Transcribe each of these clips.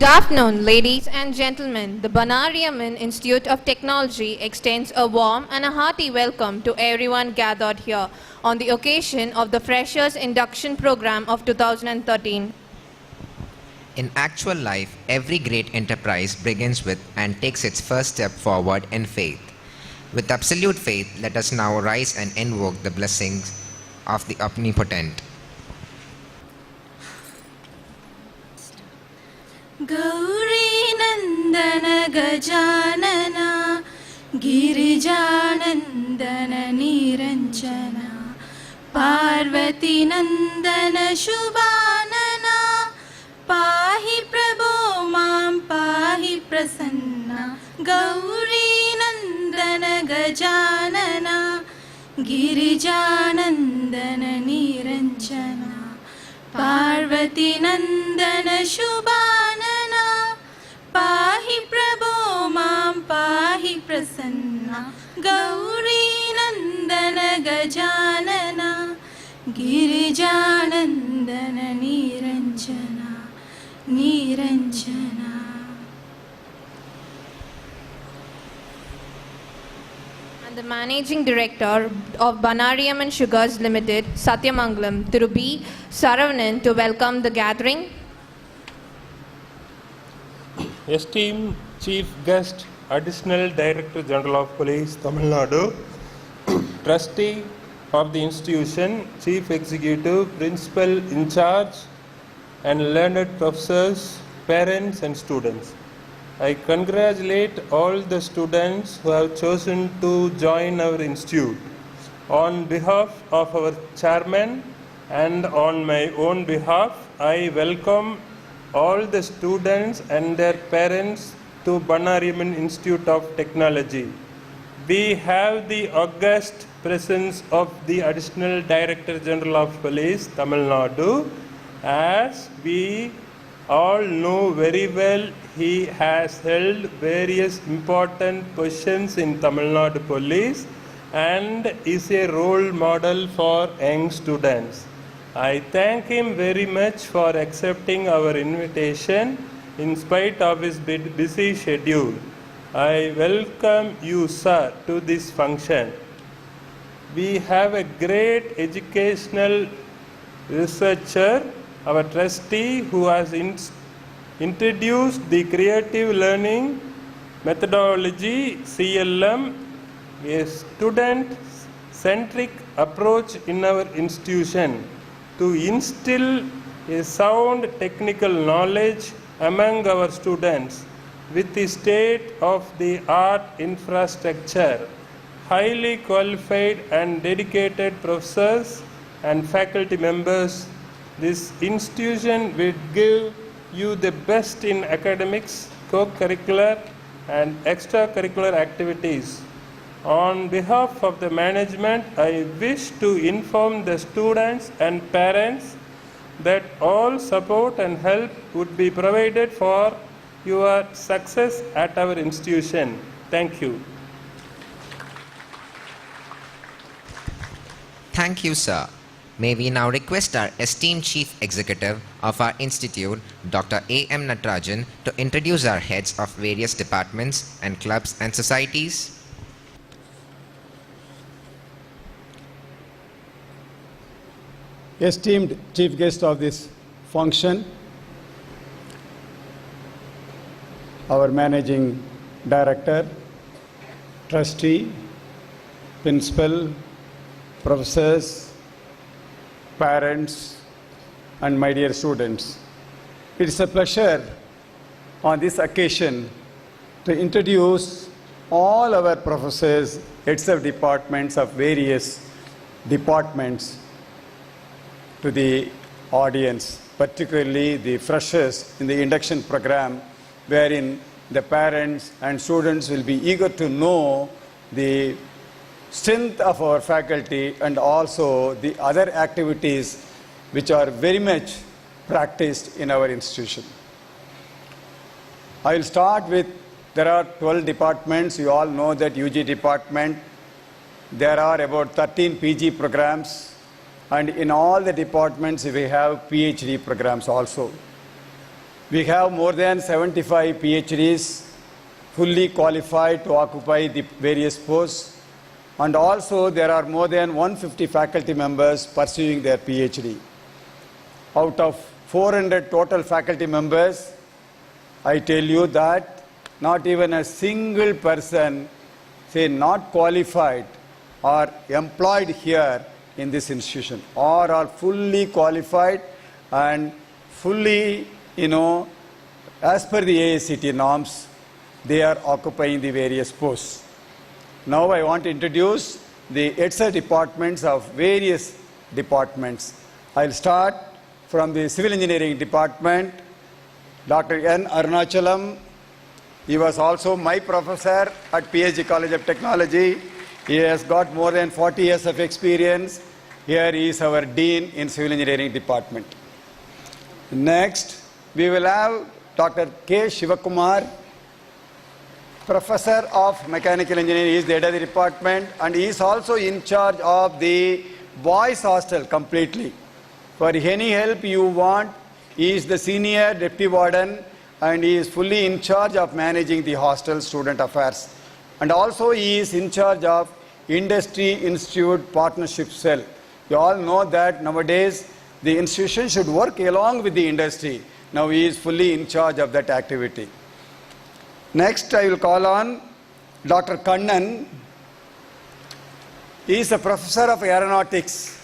Good afternoon, ladies and gentlemen. The Banariaman Institute of Technology extends a warm and a hearty welcome to everyone gathered here on the occasion of the Freshers Induction Program of 2013. In actual life, every great enterprise begins with and takes its first step forward in faith. With absolute faith, let us now rise and invoke the blessings of the Omnipotent. Gauri Nandana Gajanana Girijanandana Niranjana Parvati Nandana Shubhanana Pahi Prabho Mam Pahi Prasanna Gauri Nandana Gajanana Girijanandana Niranjana Parvati Nandana Shubhanana Pahi Prabho Mam Pahi Prasanna Gauri Nandana Gajanana Girijanandana Niranjana Niranjana. And the Managing Director of Banariaman Sugars Limited, Satyamangalam, Thiru B. Saravanan, to welcome the gathering. Esteemed Chief Guest, Additional Director General of Police, Tamil Nadu, Trustee of the institution, Chief Executive, Principal in charge, and learned professors, parents and students. I congratulate all the students who have chosen to join our institute. On behalf of our chairman and on my own behalf, I welcome all the students and their parents to Banariaman Institute of Technology. We have the august presence of the Additional Director General of Police, Tamil Nadu. As we all know very well, he has held various important positions in Tamil Nadu Police and is a role model for young students. I thank him very much for accepting our invitation in spite of his busy schedule. I welcome you, sir, to this function. We have a great educational researcher, our trustee, who has introduced the creative learning methodology, CLM, a student-centric approach in our institution to instill a sound technical knowledge among our students with the state-of-the-art infrastructure, highly qualified and dedicated professors and faculty members. This institution will give you the best in academics, co-curricular and extracurricular activities. On behalf of the management, I wish to inform the students and parents that all support and help would be provided for your success at our institution. Thank you. Thank you, sir. May we now request our esteemed Chief Executive of our institute, Dr. A.M. Natarajan, to introduce our heads of various departments and clubs and societies. Esteemed Chief Guest of this function, our Managing Director, Trustee, Principal, Professors, parents, and my dear students. It is a pleasure on this occasion to introduce all our professors, heads of departments of various departments to the audience, particularly the freshers in the induction program, wherein the parents and students will be eager to know the strength of our faculty and also the other activities which are very much practiced in our institution. I will start with, there are 12 departments. You all know that UG department. There are about 13 PG programs, and in all the departments we have PhD programs also. We have more than 75 PhDs fully qualified to occupy the various posts, and also there are more than 150 faculty members pursuing their PhD. Out of 400 total faculty members, I tell you that not even a single person, say not qualified or employed here in this institution, or are fully qualified and fully, as per the AICTE norms, they are occupying the various posts. Now I want to introduce the ETSA departments of various departments. I'll start from the Civil Engineering Department. Dr. N. Arunachalam, he was also my professor at PhD College of Technology. He has got more than 40 years of experience. Here he is our Dean in Civil Engineering Department. Next, we will have Dr. K. Shivakumar, Professor of Mechanical Engineering. He is the head of the department, and he is also in charge of the boys' hostel completely. For any help you want, he is the senior deputy warden, and he is fully in charge of managing the hostel student affairs. And also he is in charge of Industry Institute Partnership Cell. You all know that nowadays the institution should work along with the industry. Now he is fully in charge of that activity. Next, I will call on Dr. Kannan. He is a professor of aeronautics.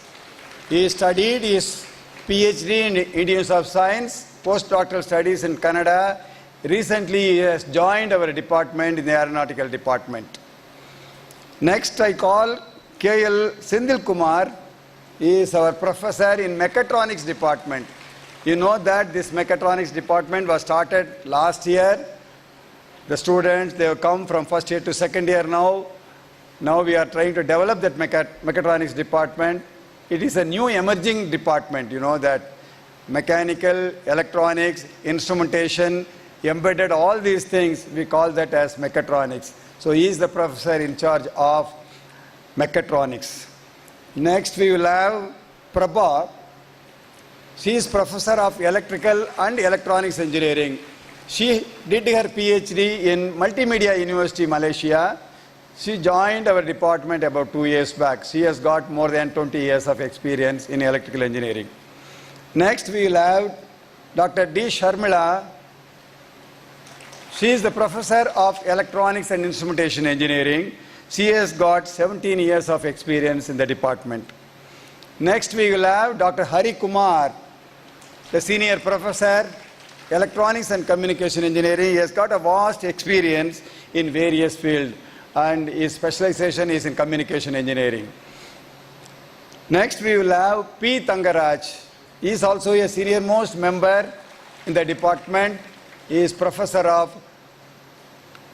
He studied his PhD in Indian Institute of Science, postdoctoral studies in Canada. Recently, he has joined our department in the aeronautical department. Next, I call K.L. Sindil Kumar. He is our professor in mechatronics department. You know that this mechatronics department was started last year. The students, they have come from first year to second year now. Now we are trying to develop that mechatronics department. It is a new emerging department, you know that mechanical, electronics, instrumentation, embedded, all these things, we call that as mechatronics. So he is the professor in charge of mechatronics. Next we will have Prabha. She is professor of electrical and electronics engineering. She did her PhD in Multimedia University, Malaysia. She joined our department about 2 years back. She has got more than 20 years of experience in electrical engineering. Next we will have Dr. D. Sharmila. She is the professor of electronics and instrumentation engineering. She has got 17 years of experience in the department. Next we will have Dr. Hari Kumar, the senior professor, electronics and communication engineering. He has got a vast experience in various fields, and his specialization is in communication engineering. Next we will have P. Tangaraj. He is also a senior most member in the department. He is professor of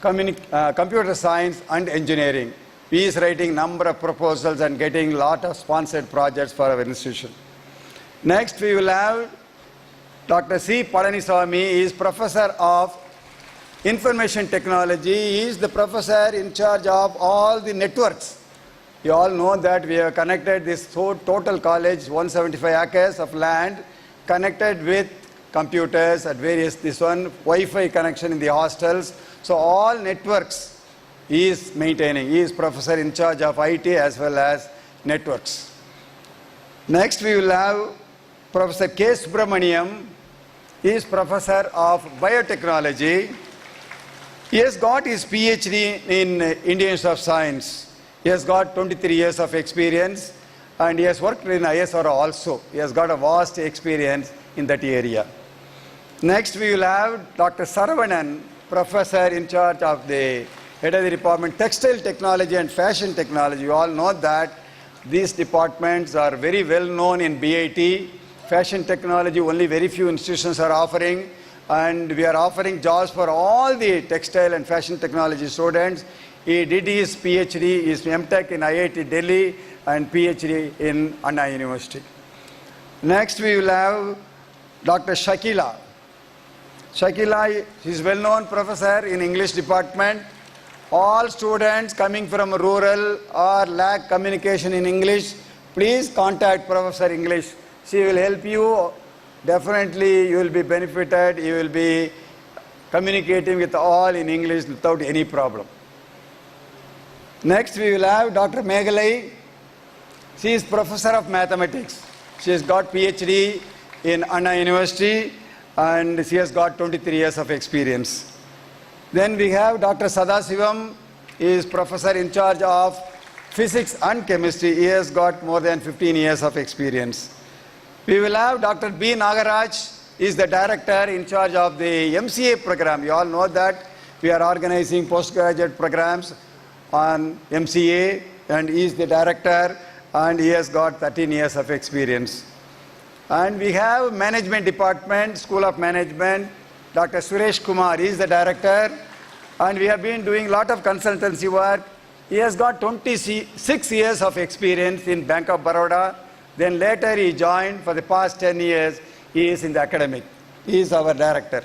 computer science and engineering. He is writing number of proposals and getting lot of sponsored projects for our institution. Next we will have Dr. C. Palaniswamy. He is professor of information technology. He is the professor in charge of all the networks. You all know that we have connected this total college, 175 acres of land, connected with computers at various, this one, Wi-Fi connection in the hostels. So all networks he is maintaining. He is professor in charge of IT as well as networks. Next we will have Professor K. Subramaniam. He is professor of biotechnology. He has got his PhD in Indian Institute of Science. He has got 23 years of experience, and he has worked in ISRO also. He has got a vast experience in that area. Next we will have Dr. Saravanan, professor in charge of the head of the department, textile technology and fashion technology. You all know that these departments are very well known in BIT. Fashion technology, only very few institutions are offering, and we are offering jobs for all the textile and fashion technology students. He did his PhD, his MTech in IIT Delhi and PhD in Anna University. Next we will have Dr. Shakila. Shakila is well-known professor in English department. All students coming from rural or lack communication in English, please contact Professor English. She will help you definitely you will be benefited, you will be communicating with all in English without any problem. Next we will have Dr. Meghalai. She is Professor of Mathematics. She has got PhD in Anna University and she has got 23 years of experience. Then we have Dr. Sadasivam. He is Professor in charge of Physics and Chemistry. He has got more than 15 years of experience. We will have Dr. B. Nagaraj. He is the Director in charge of the MCA program. You all know that we are organizing postgraduate programs on MCA and he is the Director and he has got 13 years of experience. And we have Management Department, School of Management, Dr. Suresh Kumar, he is the Director and we have been doing a lot of consultancy work. He has got 26 years of experience in Bank of Baroda. Then later he joined for the past 10 years. He is in the academic. He is our director.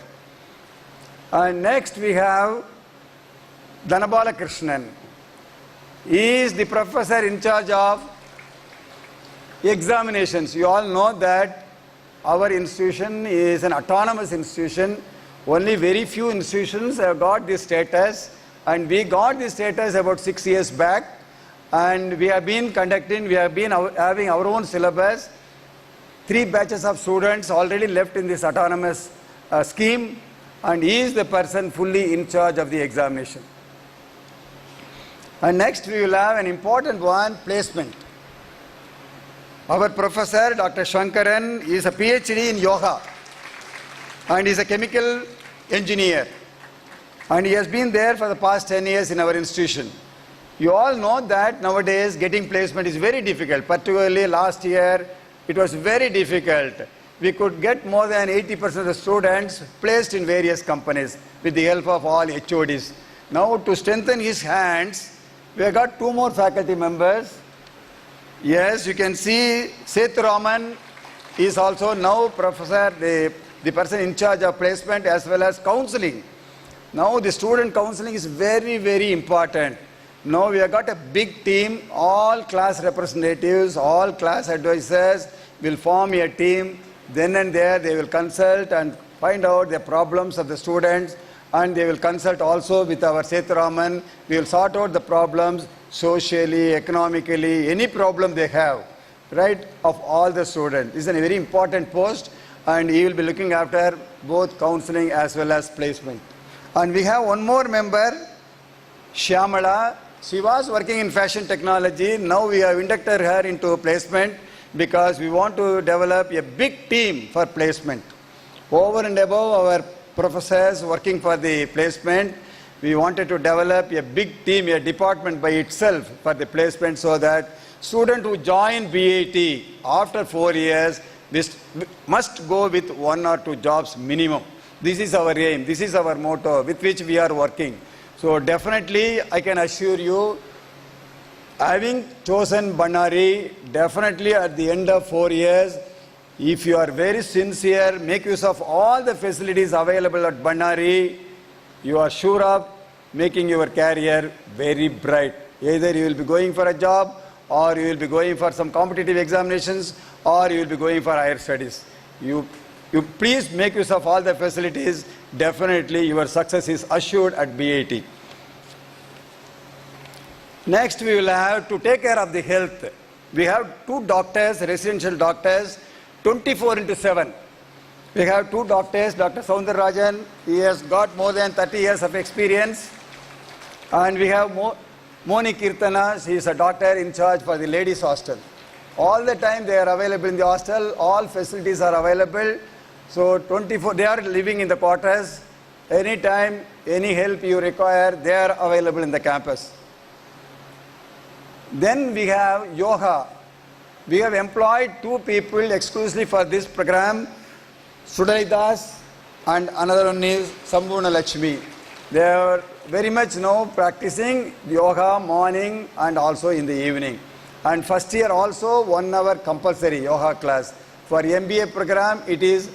And next we have Dhanabala Krishnan. He is the professor in charge of examinations. You all know that our institution is an autonomous institution. Only very few institutions have got this status. And we got this status about 6 years back. And we have been having our own syllabus. 3 batches of students already left in this autonomous scheme. And he is the person fully in charge of the examination. And next we will have an important one, placement. Our professor, Dr. Shankaran, is a PhD in yoga. And he is a chemical engineer. And he has been there for the past 10 years in our institution. You all know that nowadays getting placement is very difficult. Particularly last year, it was very difficult. We could get more than 80% of the students placed in various companies with the help of all HODs. Now to strengthen his hands, we have got 2 more faculty members. Yes, you can see Sethuraman is also now professor, the person in charge of placement as well as counseling. Now the student counseling is very, very important. Now we have got a big team, all class representatives, all class advisors will form a team. Then and there they will consult and find out the problems of the students and they will consult also with our Sethuraman. We will sort out the problems socially, economically, any problem they have, right, of all the students. This is a very important post and he will be looking after both counseling as well as placement. And we have one more member, Shyamala. She was working in fashion technology. Now we have inducted her into placement because we want to develop a big team for placement. Over and above our professors working for the placement, we wanted to develop a big team, a department by itself for the placement so that students who join BAT after 4 years must go with 1 or 2 jobs minimum. This is our aim, this is our motto with which we are working. So definitely I can assure you, having chosen Bannari, definitely at the end of 4 years, if you are very sincere, make use of all the facilities available at Bannari, you are sure of making your career very bright. Either you will be going for a job or you will be going for some competitive examinations or you will be going for higher studies. You please make use of all the facilities. Definitely your success is assured at BAT. Next we will have to take care of the health. We have 2 doctors, residential doctors, 24/7. We have 2 doctors, Dr. Soundararajan, he has got more than 30 years of experience. And we have Moni Kirtana, she is a doctor in charge for the ladies hostel. All the time they are available in the hostel, all facilities are available. So they are living in the quarters. Anytime, any help you require, they are available in the campus. Then we have yoga. We have employed 2 people exclusively for this program, Sudai Das and another one is Sambhurna Lakshmi. They are very much now practicing yoga morning and also in the evening. And first year also 1 hour compulsory yoga class. For MBA program, it is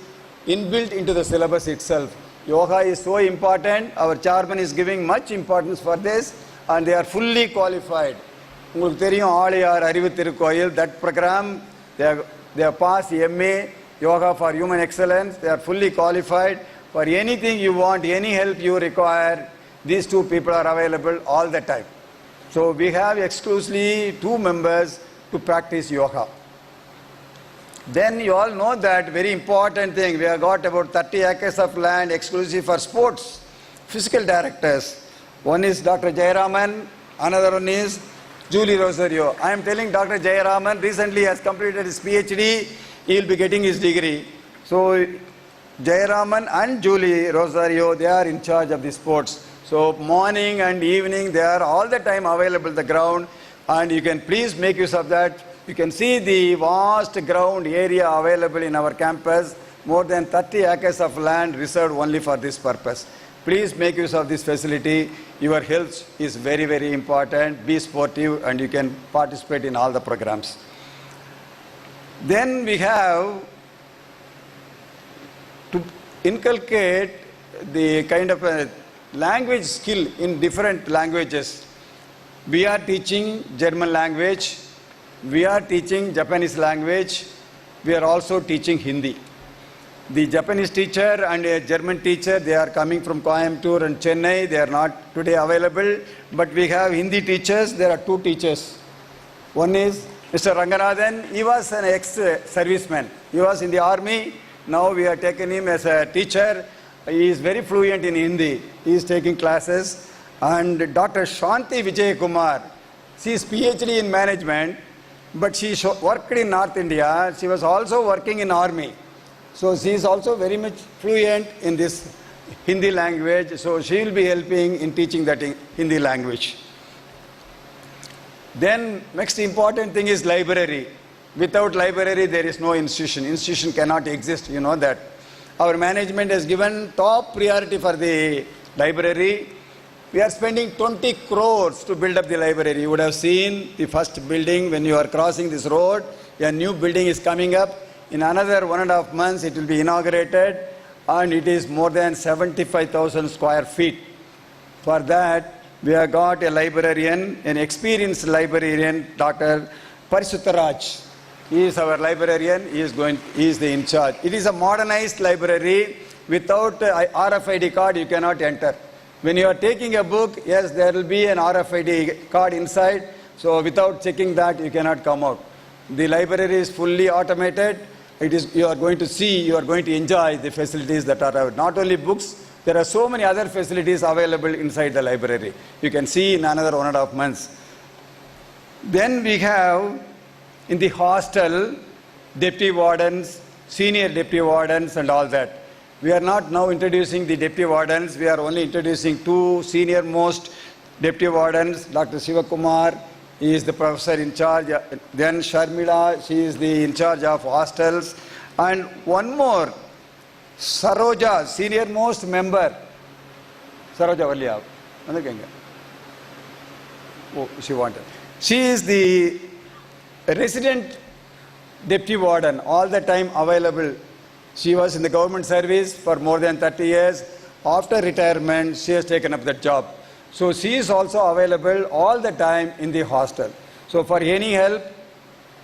inbuilt into the syllabus itself. Yoga is so important. Our chairman is giving much importance for this and they are fully qualified. உங்களுக்கு தெரியும் ஆழியார் அறிவு திருக்கோயில், that program they have passed MA Yoga for Human Excellence. They are fully qualified. For anything you want, any help you require, these two people are available all the time. So we have exclusively 2 members to practice yoga. Then you all know that very important thing, we have got about 30 acres of land exclusive for sports, physical directors. One is Dr. Jayaraman, another one is Julie Rosario. I am telling Dr. Jayaraman recently has completed his PhD, he will be getting his degree. So Jayaraman and Julie Rosario, they are in charge of the sports. So morning and evening, they are all the time available at the ground, and you can please make use of that. You can see the vast ground area available in our campus, more than 30 acres of land reserved only for this purpose. Please make use of this facility. Your health is very, very important. Be sportive and you can participate in all the programs. Then we have to inculcate the kind of a language skill in different languages. We are teaching German language, we are teaching Japanese language, we are also teaching Hindi. The Japanese teacher and a German teacher, they are coming from Coimbatore and Chennai, they are not today available, but we have Hindi teachers, there are 2 teachers. One is Mr. Ranganathan, he was an ex-serviceman, he was in the army, now we have taken him as a teacher. He is very fluent in Hindi. He is taking classes. And Dr. Shanti Vijay Kumar, she is PhD in management, but she worked in North India. She was also working in army. So she is also very much fluent in this Hindi language. So she will be helping in teaching that Hindi language. Then next important thing is library. Without library, there is no institution. Institution cannot exist, you know that. Our management has given top priority for the library. We are spending 20 crores to build up the library. You would have seen the first building when you are crossing this road. A new building is coming up. In another 1.5 months, it will be inaugurated, and it is more than 75,000 square feet. For that, we have got a librarian, an experienced librarian, Dr. Parisutharaj. He is our librarian, he is the in charge. It is a modernized library. Without RFID card, you cannot enter. When you are taking a book, yes, there will be an RFID card inside. So without checking that, you cannot come out. The library is fully automated. You are going to see, you are going to enjoy the facilities that are out. Not only books, there are so many other facilities available inside the library. You can see in another 1.5 months. Then we have in the hostel, deputy wardens, senior deputy wardens and all that. We are not now introducing the deputy wardens, we are only introducing 2 senior most deputy wardens, Dr. Sivakumar, he is the professor in charge, then Sharmila, she is the in charge of hostels, and one more, Saroja, senior most member, Saroja Valliya, oh, she wanted. She is the resident deputy warden, all the time available. She was in the government service for more than 30 years. After retirement, she has taken up that job. So she is also available all the time in the hostel. So for any help,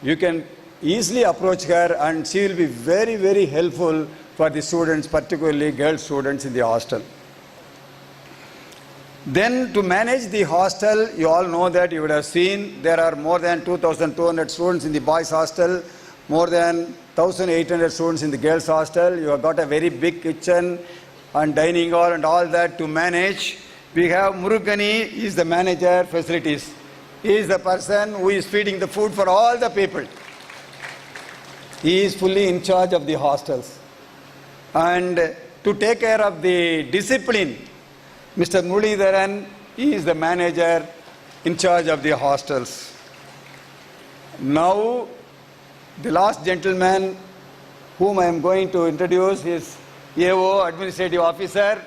you can easily approach her, and she will be very, very helpful for the students, particularly girl students in the hostel. Then to manage the hostel, you all know that you would have seen there are more than 2,200 students in the boys' hostel, more than 1,800 students in the girls' hostel. You have got a very big kitchen and dining hall and all that to manage. We have Murugani, he is the manager, facilities. He is the person who is feeding the food for all the people. He is fully in charge of the hostels. And to take care of the discipline, Mr. Muralidharan, he is the manager in charge of the hostels. Now, the last gentleman whom I am going to introduce is AO, Administrative Officer.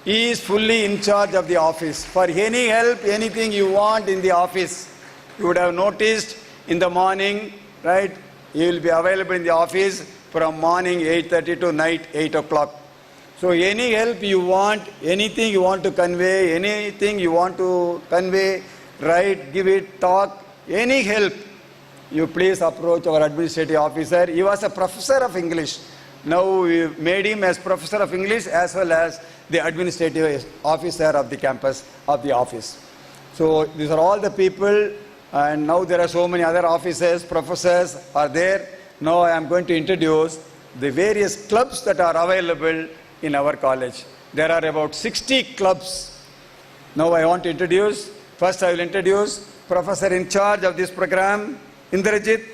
He is fully in charge of the office. For any help, anything you want in the office, you would have noticed in the morning, right? He will be available in the office from morning 8:30 to night 8 o'clock. So any help you want, anything you want to convey, anything you want to convey, write, give it, talk, any help, you please approach our administrative officer. He was a professor of English. Now we made him as professor of English as well as the administrative officer of the campus of the office. So these are all the people, and now there are so many other officers, professors are there. Now I am going to introduce the various clubs that are available in our college. There are about 60 clubs. Now I want to introduce, first I will introduce professor in charge of this program, Indrajit.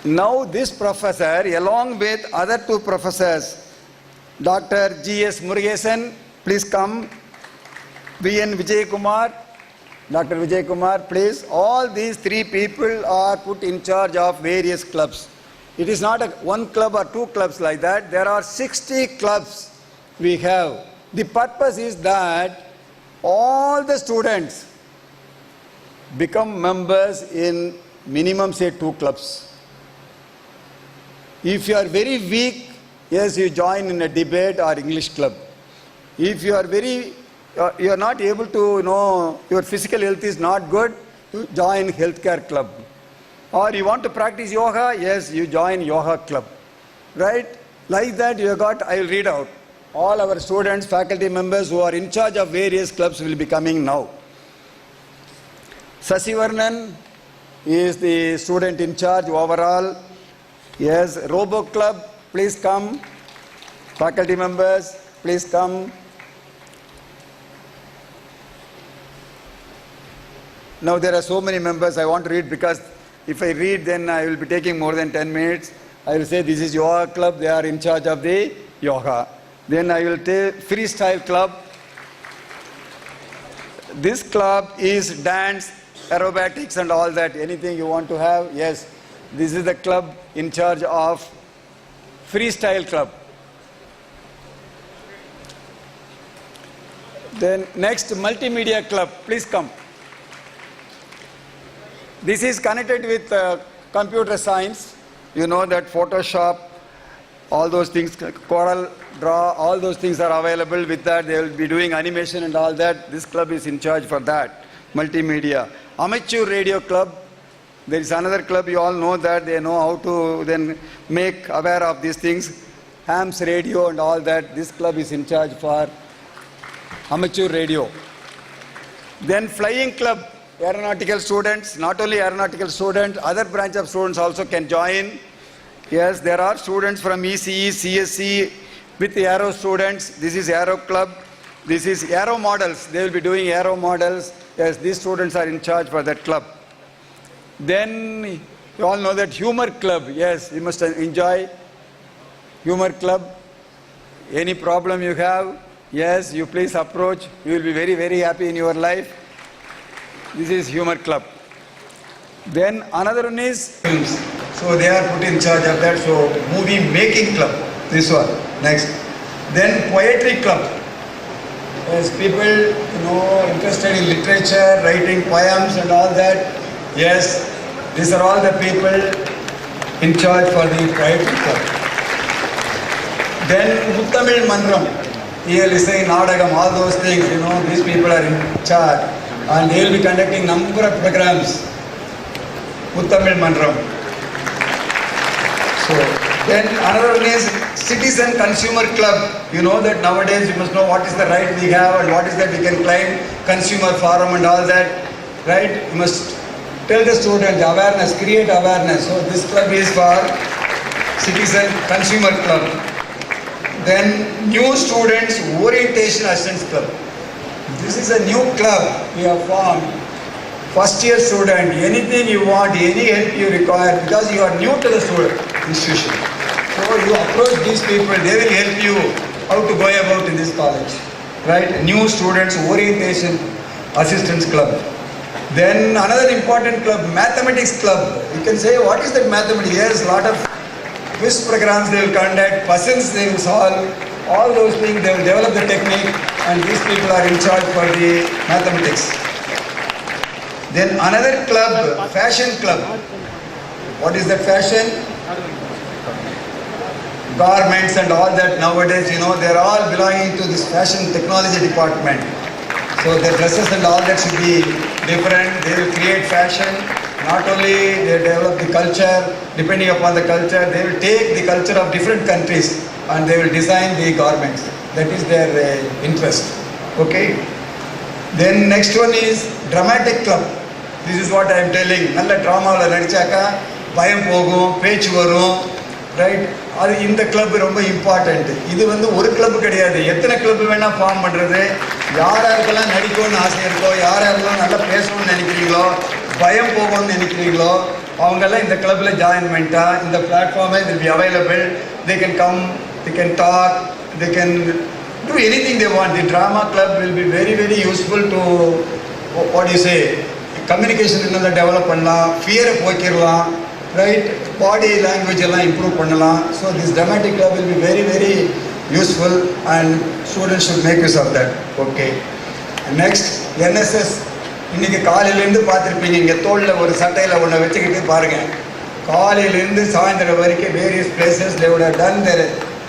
Now this professor, along with other two professors, Dr. G.S. Murugesan, please come. V.N. Vijay Kumar, Dr. Vijay Kumar, please. All these three people are put in charge of various clubs. It is not one club or two clubs like that. There are 60 clubs we have. The purpose is that all the students become members in minimum, say, 2 clubs. If you are very weak, yes, you join in a debate or English club. If you are you are not able to, your physical health is not good, you join healthcare club. Or you want to practice yoga, yes, you join yoga club. Right? Like that you got, I will read out. All our students, faculty members who are in charge of various clubs will be coming now. Sasivarnan is the student in charge overall. Yes, Robo Club, please come. Faculty members, please come. Now there are so many members I want to read, because if I read then I will be taking more than 10 minutes. I will say this is Yoga Club, they are in charge of the yoga. Then I will take Freestyle Club. This club is dance, aerobatics and all that. Anything you want to have, yes. This is the club in charge of Freestyle Club. Then next, Multimedia Club, please come. This is connected with computer science. You know that Photoshop, all those things, Corel Draw, all those things are available. With that, they will be doing animation and all that. This club is in charge for that. Multimedia. Amateur Radio Club. There is another club, you all know that. They know how to then make aware of these things. Hams Radio and all that. This club is in charge for amateur radio. Then Flying Club. Aeronautical students, not only aeronautical students, other branch of students also can join. Yes, there are students from ECE, CSE with the aero students. This is Aero Club. This is Aero Models. They will be doing aero models. Yes, these students are in charge for that club. Then you all know that Humor Club. Yes, you must enjoy Humor Club. Any problem you have, yes, you please approach. You will be very, very happy in your life. This is Humor Club. Then another one is films. So they are put in charge of that. So Movie Making Club. This one. Next. Then Poetry Club. As people, interested in literature, writing poems and all that. Yes, these are all the people in charge for the Poetry Club. Then Muttamil Mandram. Here listening, Nadagam, all those things, these people are in charge. And they will be conducting number of programs. Muttamil Mandram. So, then another one is Citizen Consumer Club. You know that nowadays you must know what is the right we have and what is that we can claim. Consumer Forum and all that. Right? You must tell the student awareness, create awareness. So this club is for Citizen Consumer Club. Then New Students Orientation Assistance Club. This is a new club we have formed. First year student, anything you want, any help you require, because you are new to the institution. So you approach these people, they will help you how to go about in this college. Right? New Students Orientation Assistance Club. Then another important club, Mathematics Club. You can say, what is that mathematics? Yes, a lot of quiz programs they will conduct, puzzles they will solve, all those things they will develop the technique, and these people are in charge for the mathematics. Then another club, Fashion Club. What is that fashion? Garments and all that nowadays, they're all belonging to this fashion technology department. So the dresses and all that should be different. They will create fashion. Not only they develop the culture, depending upon the culture, they will take the culture of different countries and they will design the garments. That is their interest. Okay. Then next one is dramatic club. This is what I am telling. நல்ல ட்ராமாவில் நடிச்சாக்கா பயம் போகும், பேச்சு வரும், right? அது இந்த club ரொம்ப important. இது வந்து ஒரு கிளப் கிடையாது, எத்தனை கிளப் வேணால் ஃபார்ம் பண்ணுறது. யார் யாருக்கெல்லாம் நடிக்கணும்னு ஆசை இருக்கோ, யார் யாரெல்லாம் நல்லா பேசணும்னு நினைக்கிறீங்களோ, பயம் போகணும்னு நினைக்கிறீங்களோ, அவங்கெல்லாம் இந்த கிளப்பில் ஜாயின் பண்ணிட்டா இந்த பிளாட்ஃபார்மே will be available. They can come, they can talk, they can do anything they want. The drama club will be very, very useful to, what do you say, communication இன்னும் டெவலப் பண்ணலாம், ஃபியரை போக்கிடலாம், right? Body language எல்லாம் improve பண்ணலாம். So this dramatic club will be very, very useful and students should make use of that. Okay. Next, NSS. இன்னைக்கு காலையிலேருந்து பார்த்துருப்பீங்க, இங்கே தோளில் ஒரு சட்டையில் ஒன்று வச்சுக்கிட்டு பாருங்கள். காலையிலேருந்து சாயந்தரம் வரைக்கும் various places they would have done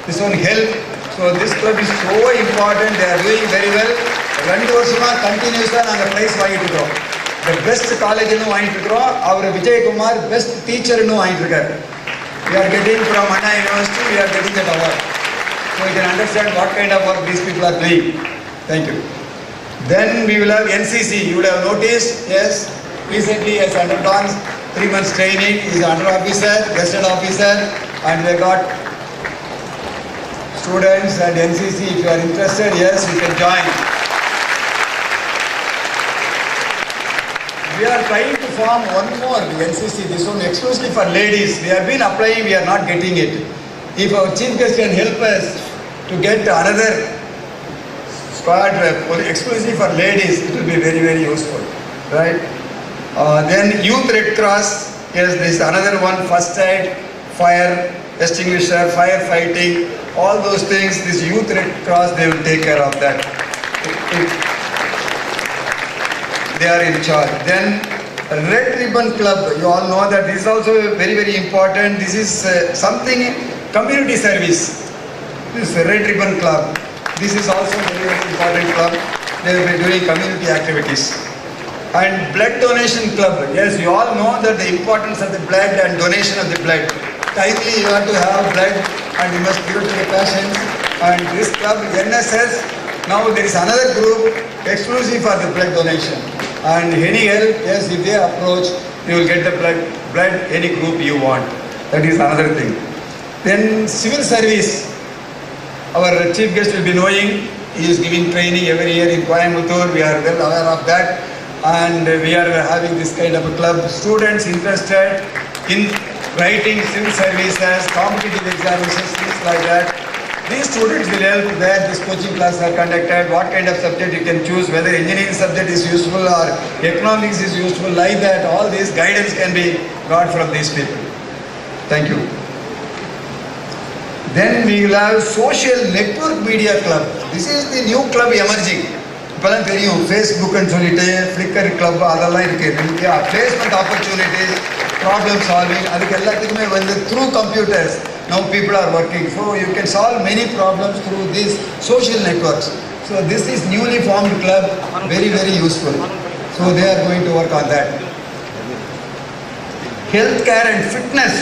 this one help. So this club is so important. They are doing very well. 2 வருஷமாக கண்டினியூஸாக நாங்கள் ப்ரைஸ் வாங்கிட்டு இருக்கோம். த பெஸ்ட் காலேஜ்னு வாங்கிட்டு இருக்கிறோம். அவர் விஜயகுமார் பெஸ்ட் டீச்சர்னு வாங்கிட்டு இருக்காரு. We are getting from Anna University, we are getting that award. So you can understand what kind of work these people are doing. Thank you. Then we will have NCC. You would have noticed, yes, recently he has undergone 3 months training. He is under officer, gazetted officer, and they got students and NCC. If you are interested, yes, you can join. We are trying to form one more NCC, this one exclusively for ladies. We have been applying, we are not getting it. If our chief guest can help us to get another squad exclusively for ladies, it will be very, very useful, right? Then Youth Red Cross, yes, there is another one, first aid, fire extinguisher, firefighting, all those things. This Youth Red Cross, they will take care of that. They are in charge. Then Red Ribbon Club, you all know that this is also very, very important. This is something community service. This Red Ribbon Club, this is also very, very important club. They will be doing community activities. And Blood Donation Club, yes, you all know that the importance of the blood and donation of the blood. Timely you have to have blood and you must give it to the patients. And this club, NSS, now there is another group exclusive for the blood donation. And any help, yes, if they approach, you will get the blood any group you want. That is another thing. Then civil service. Our chief guest will be knowing, he is giving training every year in Coimbatore. We are well aware of that. And we are having this kind of a club. Students interested in writing civil services, competitive examinations, things like that. These students will help where these coaching classes are conducted, what kind of subject you can choose, whether engineering subject is useful or economics is useful, like that. All this guidance can be got from these people. Thank you. Then we will have Social Network Media Club. This is the new club emerging. இப்போலாம் தெரியும், ஃபேஸ்புக்குன்னு சொல்லிட்டு flicker club அதெல்லாம் இருக்குது. Placement opportunities, problem solving, அதுக்கு எல்லாத்துக்குமே வந்து through computers now people are working. So you can solve many problems through these social networks. So this is newly formed club, very, very useful. So they are going to work on that. Healthcare and fitness.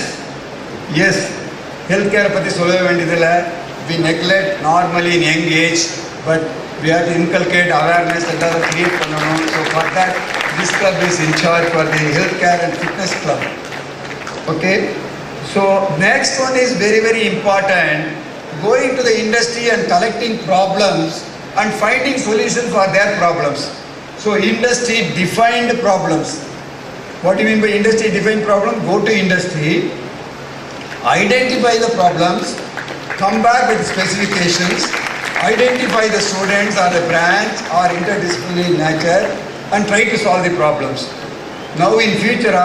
Yes, healthcare பற்றி சொல்லவே வேண்டியதில்லை. We neglect normally in young age, but we have to inculcate awareness and create பண்ணணும். So for that, this club is in charge for the healthcare and fitness club. Okay. So next one is very, very important. Going to the industry and collecting problems and finding solutions for their problems. So industry defined problems. What do you mean by industry defined problem? Go to industry, identify the problems, come back with specifications, identify the students or the branch or interdisciplinary nature and try to solve the problems. Now in future,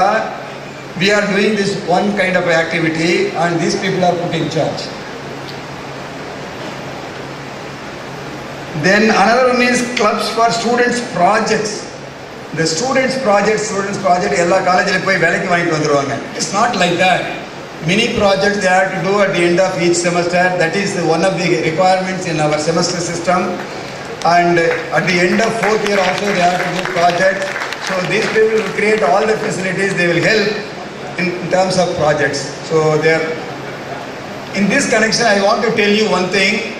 we are doing this one kind of activity and these people are put in charge. Then another one is clubs for students projects. The students project, எல்லா காலேஜில் போய் வேலைக்கு வாங்கிட்டு வந்துருவாங்க. It's not like that. Many projects they have to do at the end of each semester. That is one of the requirements in our semester system. and at the end of fourth year also they have to do projects. So these people will create all the facilities, they will help in terms of projects. So they are, in this connection I want to tell you one thing.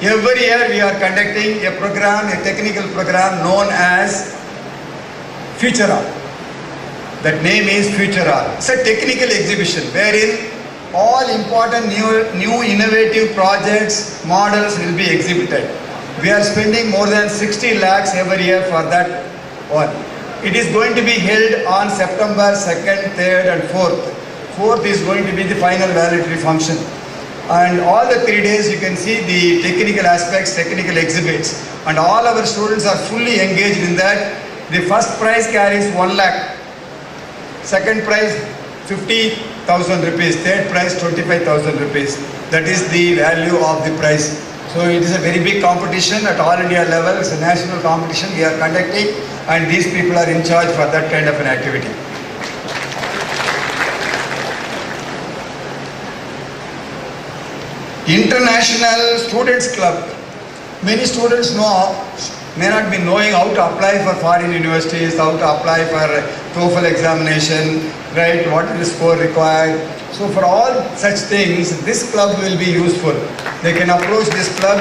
Every year we are conducting a program, a technical program known as Future Art. That name is Future Art. It's a technical exhibition wherein all important new innovative projects, models will be exhibited. We are spending more than 60 lakhs every year for that one. It is going to be held on September 2nd, 3rd and 4th. 4th is going to be the final valedictory function. And all the 3 days you can see the technical aspects, technical exhibits. And all our students are fully engaged in that. The first prize carries 1 lakh. Second prize 50,000 rupees. Third prize 25,000 rupees. That is the value of the prize. So it is a very big competition at all India level. It's a national competition we are conducting, and these people are in charge for that kind of an activity. International Students Club. Many students may not be knowing how to apply for foreign universities, how to apply for TOEFL examination, right? What is the score required? So for all such things, this club will be useful. They can approach this club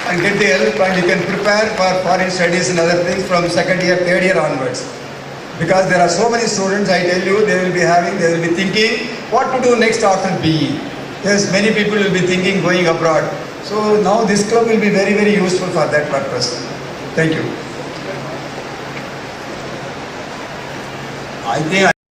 and get the help, and you can prepare for foreign studies and other things from second year, third year onwards. Because there are so many students, I tell you, they will be thinking what to do next after BE. Yes, many people will be thinking going abroad. So now this club will be very, very useful for that purpose. Thank you. I think